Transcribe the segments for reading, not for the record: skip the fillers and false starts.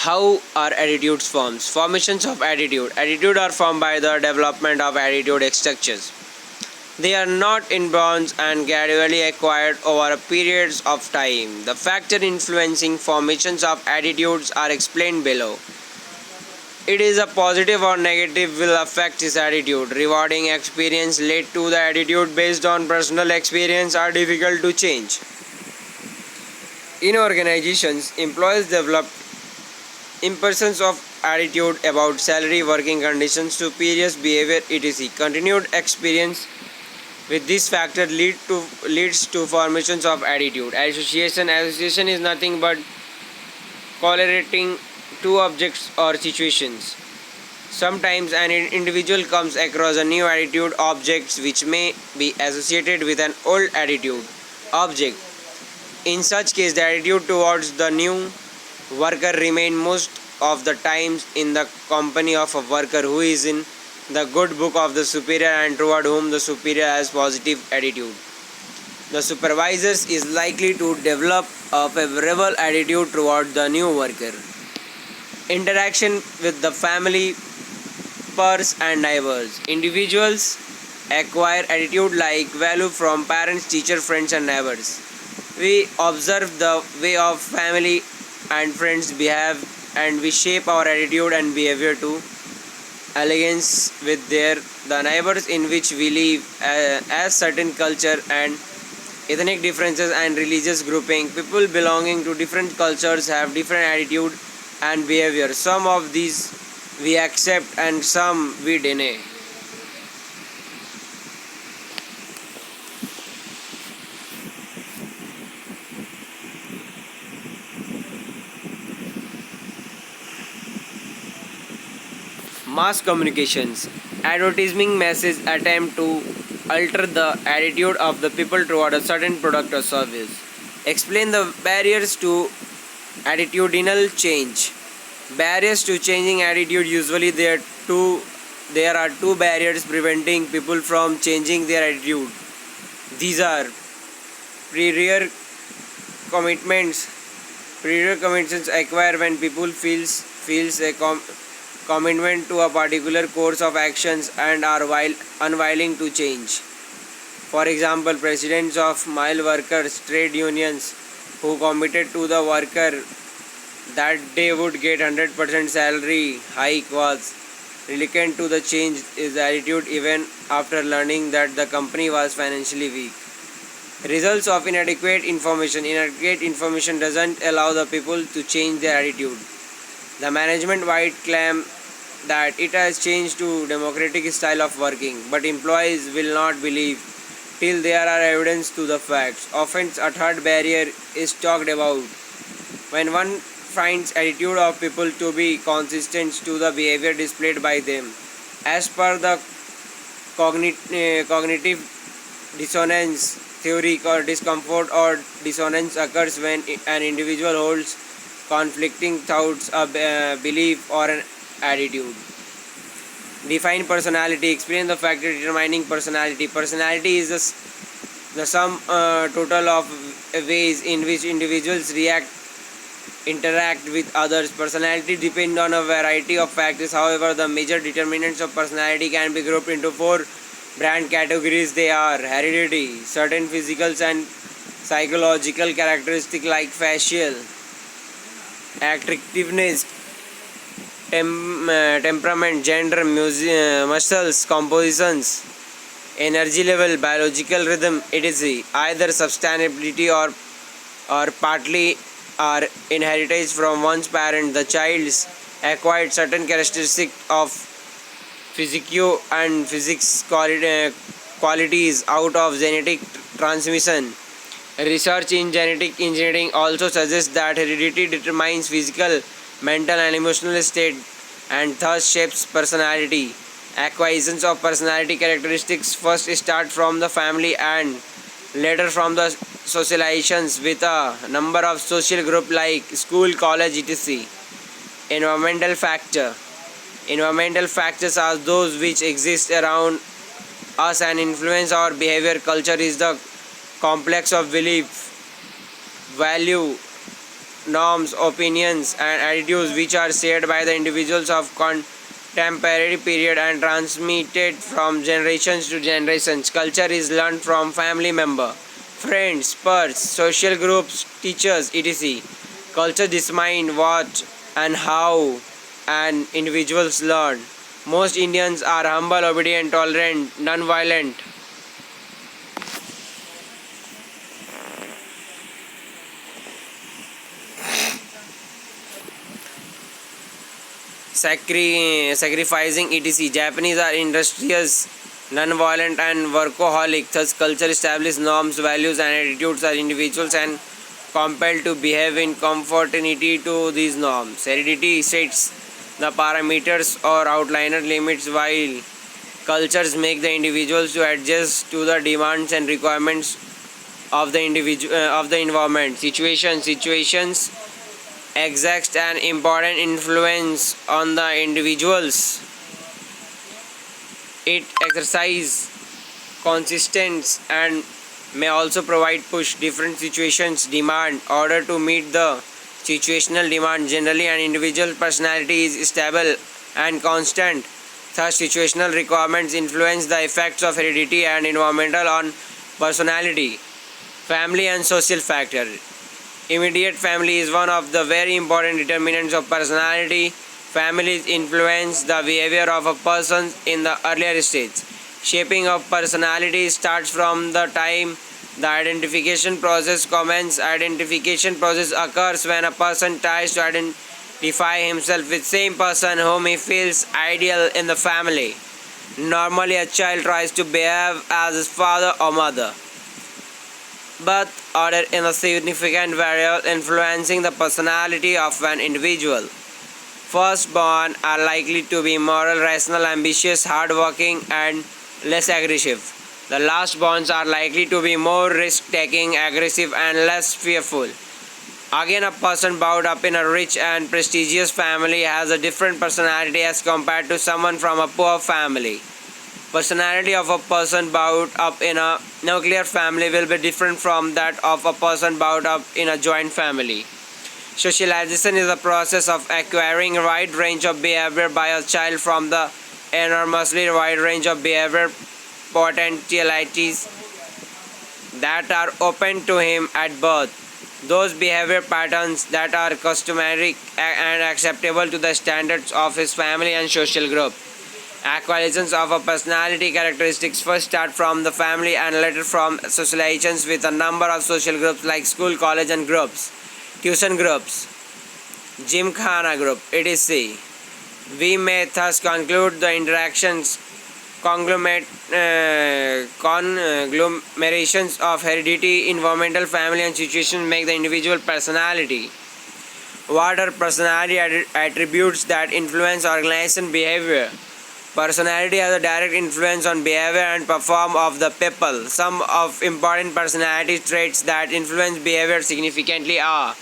How are attitudes formed? Formations of attitude. Attitude are formed by the development of attitude structures. They are not inborn and gradually acquired over periods of time. The factors influencing formations of attitudes are explained below. It is a positive or negative will affect his attitude. Rewarding experience led to the attitude based on personal experience are difficult to change. In organizations, employees develop impressions of attitude about salary, working conditions, superiors, behavior, etc. Continued experience with this factor leads to formations of attitude. Association is nothing but correlating two objects or situations. Sometimes an individual comes across a new attitude objects which may be associated with an old attitude object. In such case, the attitude towards the new worker remain most of the times in the company of a worker who is in the good book of the superior and toward whom the superior has positive attitude. The supervisors is likely to develop a favorable attitude toward the new worker. Interaction with the family, peers and neighbors. Individuals acquire attitude like value from parents, teachers, friends and neighbors. We observe the way of family and friends behave and we shape our attitude and behavior to alliance with the neighbors in which we live as certain culture and ethnic differences and religious grouping. People belonging to different cultures have different attitude and behavior. Some of these we accept and some we deny. Mass communications. Advertising messages attempt to alter the attitude of the people toward a certain product or service. Explain the barriers to attitudinal change. Barriers to changing attitude usually there are two barriers preventing people from changing their attitude. These are prior commitments. Prior commitments acquire when people feels a commitment to a particular course of actions and are unwilling to change. For example, presidents of mile workers trade unions who committed to the worker that they would get 100% salary hike was reluctant to the change his attitude even after learning that the company was financially weak. Results of inadequate information. Inadequate information doesn't allow the people to change their attitude. The management might claim that it has changed to democratic style of working, but employees will not believe till there are evidence to the facts. Often a third barrier is talked about. When one finds attitude of people to be consistent to the behavior displayed by them. As per the cognitive dissonance theory, or discomfort or dissonance occurs when an individual holds conflicting thoughts, a belief or an attitude. Define personality. Explain the factor determining personality. Personality is the sum total of ways in which individuals interact with others. Personality depends on a variety of factors. However, the major determinants of personality can be grouped into four brand categories. They are heredity, certain physical and psychological characteristics like facial attractiveness, temperament, gender, muscles, compositions, energy level, biological rhythm, etc. Either sustainability or partly are inherited from one's parent. The child's acquired certain characteristics of physio and physics qualities out of genetic transmission. Research in genetic engineering also suggests that heredity determines physical, mental and emotional state and thus shapes personality. Acquisitions of personality characteristics first start from the family and later from the socializations with a number of social groups like school, college, etc. Environmental factor. Environmental factors are those which exist around us and influence our behavior. Culture is the complex of belief, value, norms, opinions, and attitudes which are shared by the individuals of contemporary period and transmitted from generations to generations. Culture is learned from family member, friends, peers, social groups, teachers, etc. Culture determines what and how an individuals learn. Most Indians are humble, obedient, tolerant, non-violent. Sacrificing etc. Japanese are industrious, non-violent and workaholic. Thus, culture establishes norms, values and attitudes as individuals and compelled to behave in conformity to these norms. Heredity sets the parameters or outliner limits while cultures make the individuals to adjust to the demands and requirements of the environment. Situations exert an important influence on the individuals. It exercises consistence and may also provide push. Different situations demand order to meet the situational demand. Generally an individual personality is stable and constant. Thus situational requirements influence the effects of heredity and environmental on personality. Family and social factor. Immediate family is one of the very important determinants of personality. Families influence the behavior of a person in the earlier stage. Shaping of personality starts from the time the identification process commences. Identification process occurs when a person tries to identify himself with same person whom he feels ideal in the family. Normally a child tries to behave as his father or mother. Birth order is a significant variable influencing the personality of an individual. Firstborn are likely to be moral, rational, ambitious, hardworking, and less aggressive. The lastborns are likely to be more risk-taking, aggressive, and less fearful. Again, a person brought up in a rich and prestigious family has a different personality as compared to someone from a poor family. Personality of a person brought up in a nuclear family will be different from that of a person brought up in a joint family. Socialization is a process of acquiring a wide range of behavior by a child from the enormously wide range of behavior potentialities that are open to him at birth. Those behavior patterns that are customary and acceptable to the standards of his family and social group. Acquisitions of a personality characteristics first start from the family and later from socializations with a number of social groups like school, college and groups, tuition groups, gymkhana group, etc. We may thus conclude the interactions conglomerations of heredity, environmental, family and situation make the individual personality. What are personality attributes that influence organization behavior? Personality has a direct influence on behavior and performance of the people. Some of important personality traits that influence behavior significantly are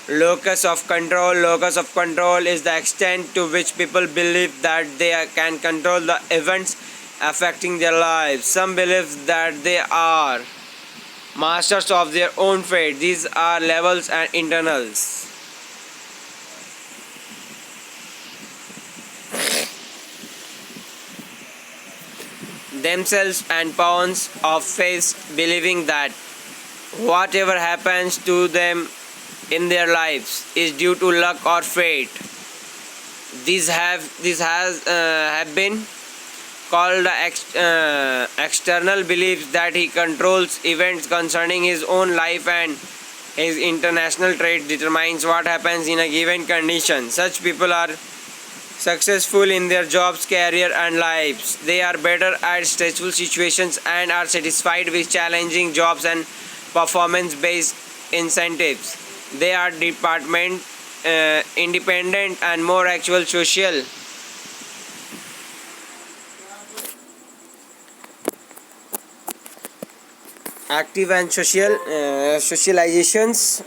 locus of control. Locus of control is the extent to which people believe that they can control the events affecting their lives. Some believe that they are masters of their own fate. These are levels and internals. Themselves and pounds of faith, believing that whatever happens to them in their lives is due to luck or fate. Have been called the external beliefs that he controls events concerning his own life and his international trade determines what happens in a given condition. Such people are successful in their jobs, career and lives. They are better at stressful situations and are satisfied with challenging jobs and performance-based incentives. They are department independent and more actual social. Active and social socializations.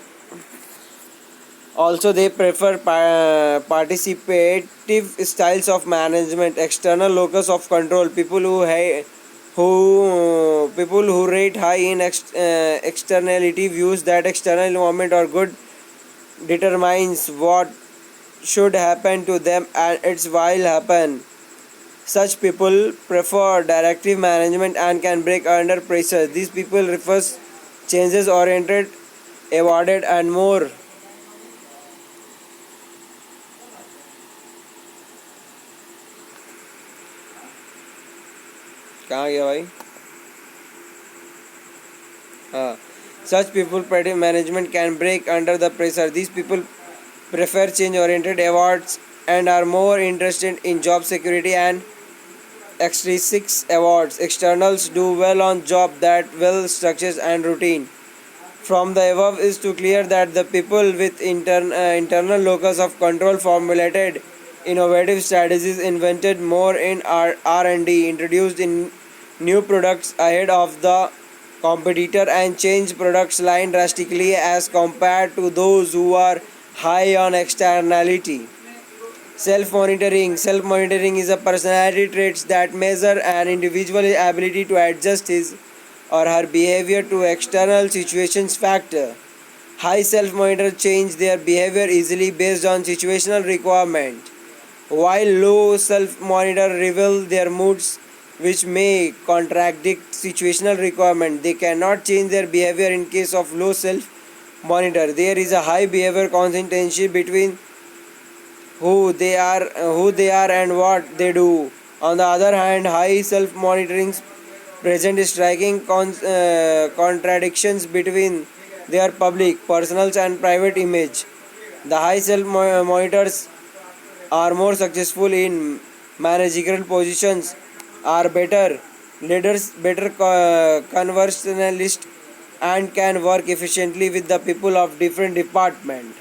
Also, they prefer participative styles of management. External locus of control. People who rate high in externality views that external environment are good determines what should happen to them and its will happen. Such people prefer directive management and can break under pressure. These people refers changes oriented, avoided and more. कहाँ गया भाई? हाँ. Such people predictive management can break under the pressure. These people prefer change oriented awards and are more interested in job security and extrinsic awards. Externals do well on job that well structures and routine. From the above is to clear that the people with internal locus of control formulated innovative strategies, invented more in R&D, introduced in new products ahead of the competitor and changed products line drastically as compared to those who are high on externality. Self-monitoring. Self-monitoring is a personality trait that measure an individual's ability to adjust his or her behavior to external situations factor. High self-monitors change their behavior easily based on situational requirement, while low self-monitor reveal their moods which may contradict situational requirement. They cannot change their behavior in case of low self-monitor. There is a high behavior consistency between who they are and what they do. On the other hand, high self-monitoring present striking contradictions between their public, personal and private image. The high self-monitors are more successful in managerial positions, are better leaders, better conversationalists, and can work efficiently with the people of different departments.